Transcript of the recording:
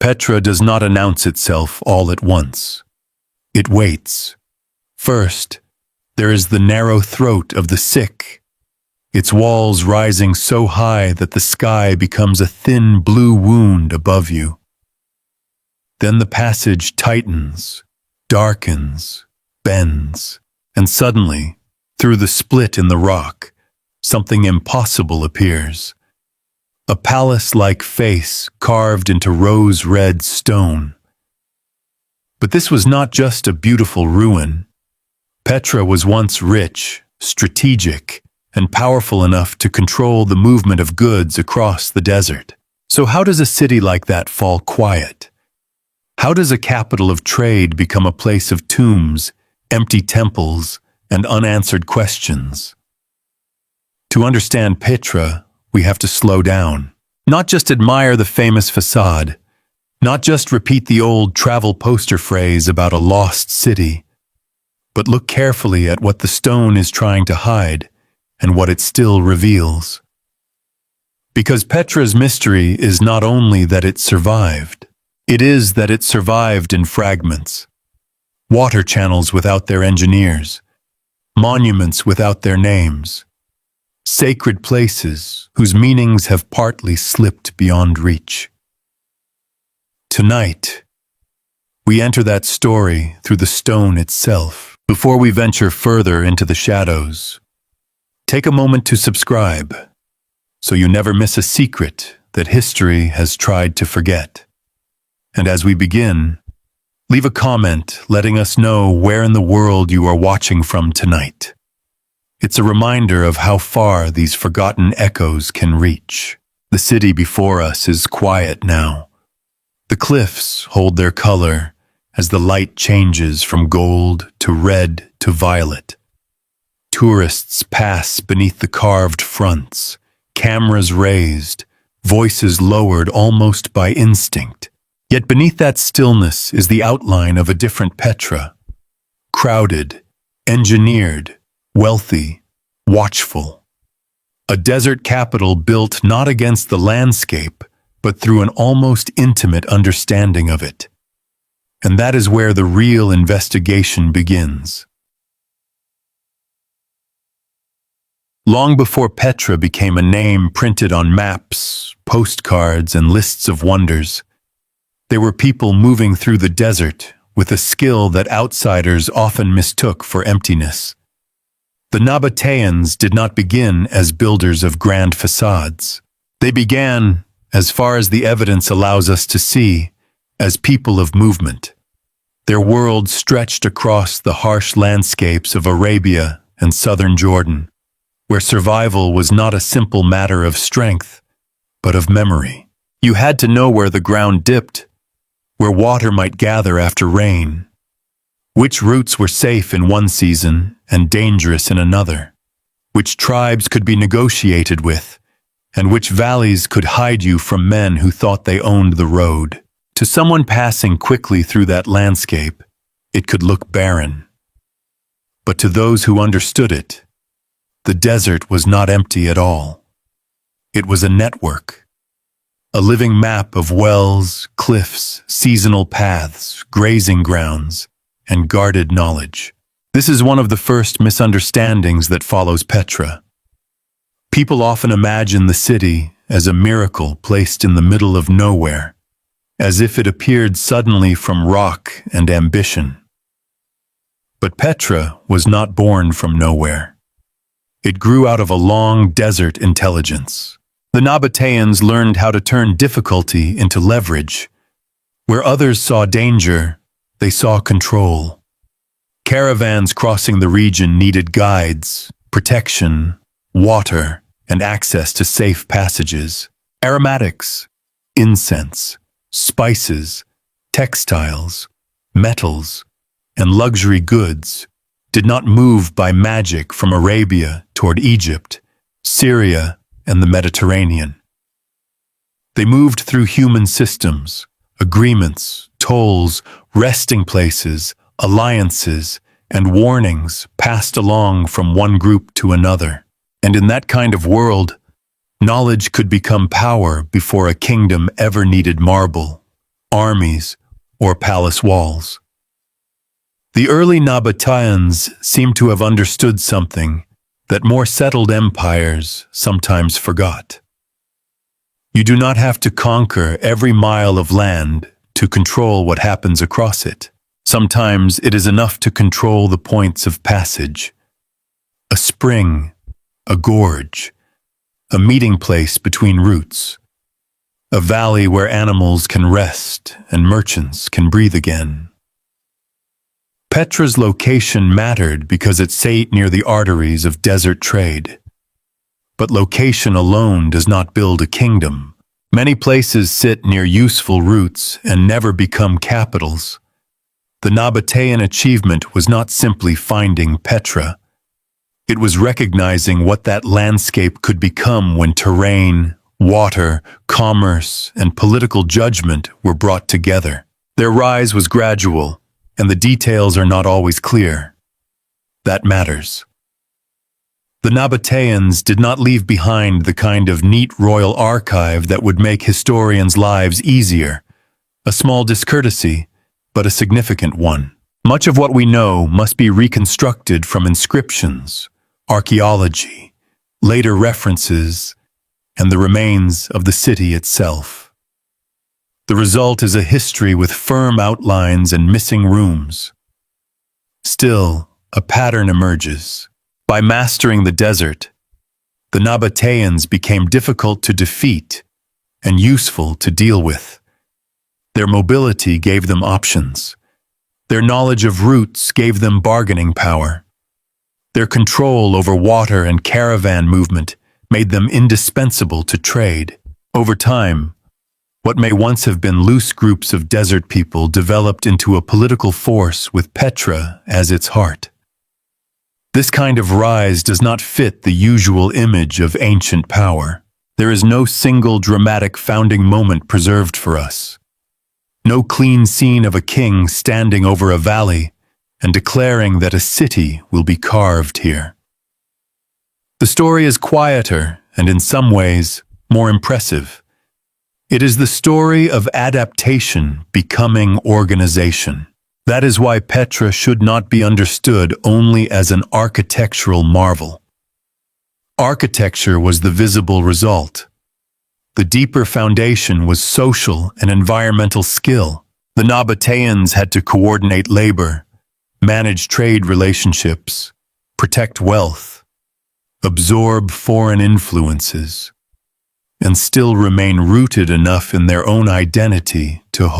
Petra does not announce itself all at once. It waits. First, there is the narrow throat of the sick, its walls rising so high that the sky becomes a thin blue wound above you. Then the passage tightens, darkens, bends, and suddenly, through the split in the rock, something impossible appears. A palace-like face carved into rose-red stone. But this was not just a beautiful ruin. Petra was once rich, strategic, and powerful enough to control the movement of goods across the desert. So how does a city like that fall quiet? How does a capital of trade become a place of tombs, empty temples, and unanswered questions? To understand Petra, we have to slow down. Not just admire the famous facade, not just repeat the old travel poster phrase about a lost city, but look carefully at what the stone is trying to hide and what it still reveals. Because Petra's mystery is not only that it survived, it is that it survived in fragments. Water channels without their engineers, monuments without their names, sacred places whose meanings have partly slipped beyond reach. Tonight, we enter that story through the stone itself. Before we venture further into the shadows, take a moment to subscribe so you never miss a secret that history has tried to forget. And as we begin, leave a comment letting us know where in the world you are watching from tonight. It's a reminder of how far these forgotten echoes can reach. The city before us is quiet now. The cliffs hold their color as the light changes from gold to red to violet. Tourists pass beneath the carved fronts, cameras raised, voices lowered almost by instinct. Yet beneath that stillness is the outline of a different Petra. Crowded, engineered, wealthy, watchful. A desert capital built not against the landscape, but through an almost intimate understanding of it. And that is where the real investigation begins. Long before Petra became a name printed on maps, postcards, and lists of wonders, there were people moving through the desert with a skill that outsiders often mistook for emptiness. The Nabataeans did not begin as builders of grand facades. They began, as far as the evidence allows us to see, as people of movement. Their world stretched across the harsh landscapes of Arabia and southern Jordan, where survival was not a simple matter of strength, but of memory. You had to know where the ground dipped, where water might gather after rain, which routes were safe in one season and dangerous in another, which tribes could be negotiated with, and which valleys could hide you from men who thought they owned the road. To someone passing quickly through that landscape, it could look barren. But to those who understood it, the desert was not empty at all. It was a network, a living map of wells, cliffs, seasonal paths, grazing grounds, and guarded knowledge. This is one of the first misunderstandings that follows Petra. People often imagine the city as a miracle placed in the middle of nowhere, as if it appeared suddenly from rock and ambition. But Petra was not born from nowhere. It grew out of a long desert intelligence. The Nabataeans learned how to turn difficulty into leverage. Where others saw danger, they saw control. Caravans crossing the region needed guides, protection, water, and access to safe passages. Aromatics, incense, spices, textiles, metals, and luxury goods did not move by magic from Arabia toward Egypt, Syria, and the Mediterranean. They moved through human systems, agreements, tolls, resting places, alliances, and warnings passed along from one group to another. And in that kind of world, knowledge could become power before a kingdom ever needed marble, armies, or palace walls. The early Nabataeans seem to have understood something that more settled empires sometimes forgot. You do not have to conquer every mile of land to control what happens across it. Sometimes it is enough to control the points of passage. A spring, a gorge, a meeting place between routes, a valley where animals can rest and merchants can breathe again. Petra's location mattered because it sat near the arteries of desert trade. But location alone does not build a kingdom. Many places sit near useful routes and never become capitals. The Nabataean achievement was not simply finding Petra. It was recognizing what that landscape could become when terrain, water, commerce, and political judgment were brought together. Their rise was gradual, and the details are not always clear. That matters. The Nabataeans did not leave behind the kind of neat royal archive that would make historians' lives easier. A small discourtesy, but a significant one. Much of what we know must be reconstructed from inscriptions, archaeology, later references, and the remains of the city itself. The result is a history with firm outlines and missing rooms. Still, a pattern emerges. By mastering the desert, the Nabataeans became difficult to defeat and useful to deal with. Their mobility gave them options. Their knowledge of routes gave them bargaining power. Their control over water and caravan movement made them indispensable to trade. Over time, what may once have been loose groups of desert people developed into a political force with Petra as its heart. This kind of rise does not fit the usual image of ancient power. There is no single dramatic founding moment preserved for us. No clean scene of a king standing over a valley and declaring that a city will be carved here. The story is quieter and in some ways more impressive. It is the story of adaptation becoming organization. That is why Petra should not be understood only as an architectural marvel. Architecture was the visible result. The deeper foundation was social and environmental skill. The Nabataeans had to coordinate labor, manage trade relationships, protect wealth, absorb foreign influences, and still remain rooted enough in their own identity to hold